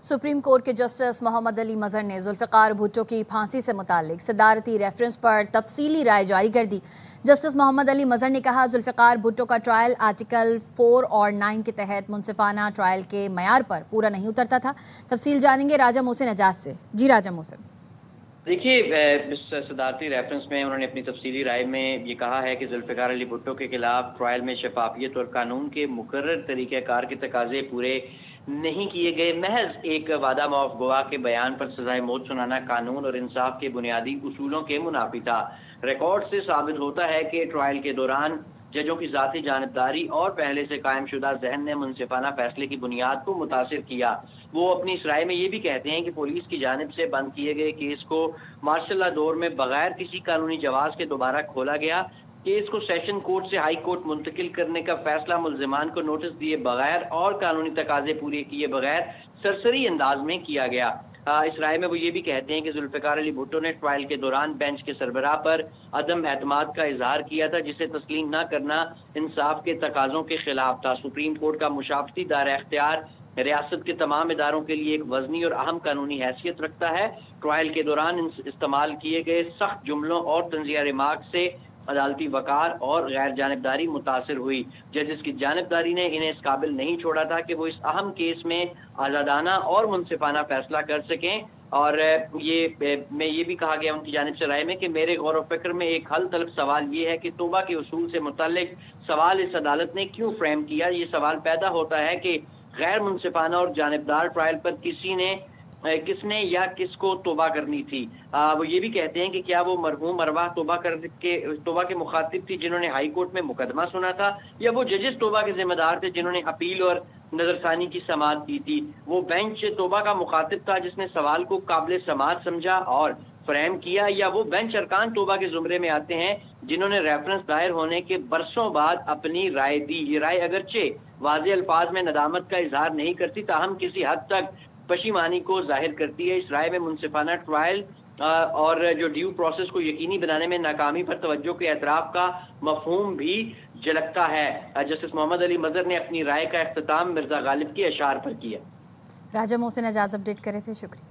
Supreme court کے justice محمد علی مظہر نے ذوالفقار بھٹو کی پھانسی سے متعلق صدارتی ریفرنس پر تفصیلی رائے جاری کر دی۔ جسٹس محمد علی مظہر نے کہا ذوالفقار بھٹو کا ٹرائل آرٹیکل 4 اور 9 کے تحت منصفانہ ٹرائل کے معیار پر پورا نہیں اترتا تھا۔ تفصیل جانیں گے راجہ محسن اعجاز سے۔ جی راجہ محسن۔ دیکھیے، اس صدارتی ریفرنس میں انہوں نے اپنی تفصیلی رائے میں یہ کہا ہے کہ ذوالفقار علی بھٹو کے خلاف ٹرائل میں شفافیت اور قانون کے مقرر طریقہ کار کے تقاضے پورے نہیں کیے گئے۔ محض ایک وعدہ معاف گواہ کے بیان پر سزائے موت سنانا قانون اور انصاف کے بنیادی اصولوں کے منافی تھا۔ ریکارڈ سے ثابت ہوتا ہے کہ ٹرائل کے دوران ججوں کی ذاتی جانبداری اور پہلے سے قائم شدہ ذہن نے منصفانہ فیصلے کی بنیاد کو متاثر کیا۔ وہ اپنی اس رائے میں یہ بھی کہتے ہیں کہ پولیس کی جانب سے بند کیے گئے کیس کو مارشل لا دور میں بغیر کسی قانونی جواز کے دوبارہ کھولا گیا۔ کیس کو سیشن کورٹ سے ہائی کورٹ منتقل کرنے کا فیصلہ ملزمان کو نوٹس دیے بغیر اور قانونی تقاضے پورے کیے بغیر سرسری انداز میں کیا گیا۔ اس رائے میں وہ یہ بھی کہتے ہیں کہ ذوالفقار علی بھٹو نے ٹرائل کے دوران بینچ کے سربراہ پر عدم اعتماد کا اظہار کیا تھا، جسے تسلیم نہ کرنا انصاف کے تقاضوں کے خلاف تھا۔ سپریم کورٹ کا مشافتی دائرہ اختیار ریاست کے تمام اداروں کے لیے ایک وزنی اور اہم قانونی حیثیت رکھتا ہے۔ ٹرائل کے دوران استعمال کیے گئے سخت جملوں اور طنزیہ ریمارک سے عدالتی وقار اور غیر جانبداری متاثر ہوئی۔ ججز کی جانبداری نے انہیں اس قابل نہیں چھوڑا تھا کہ وہ اس اہم کیس میں آزادانہ اور منصفانہ فیصلہ کر سکیں، اور یہ بھی کہا گیا ان کی جانب سے رائے میں کہ میرے غور و فکر میں ایک حل طلب سوال یہ ہے کہ توبہ کے اصول سے متعلق سوال اس عدالت نے کیوں فریم کیا۔ یہ سوال پیدا ہوتا ہے کہ غیر منصفانہ اور جانبدار ٹرائل پر کس نے یا کس کو توبہ کرنی تھی۔ وہ یہ بھی کہتے ہیں کہ کیا وہ مرحوم ارواح توبہ کے مخاطب تھی جنہوں نے ہائی کورٹ میں مقدمہ سنا تھا، یا وہ ججز توبہ کے ذمہ دار تھے جنہوں نے اپیل اور نظرثانی کی سماعت کی تھی۔ وہ بینچ توبہ کا مخاطب تھا جس نے سوال کو قابل سماعت سمجھا اور فریم کیا، یا وہ بینچ ارکان توبہ کے زمرے میں آتے ہیں جنہوں نے ریفرنس دائر ہونے کے برسوں بعد اپنی رائے دی۔ یہ رائے اگرچہ واضح الفاظ میں ندامت کا اظہار نہیں کرتی، تاہم کسی حد تک پشیمانی کو ظاہر کرتی ہے۔ اس رائے میں منصفانہ ٹرائل اور جو ڈیو پروسیس کو یقینی بنانے میں ناکامی پر توجہ کے اعتراف کا مفہوم بھی جھلکتا ہے۔ جسٹس محمد علی مظہر نے اپنی رائے کا اختتام مرزا غالب کے اشعار پر کیا۔ راجہ محسن اعجاز اپڈیٹ کرے تھے، شکریہ۔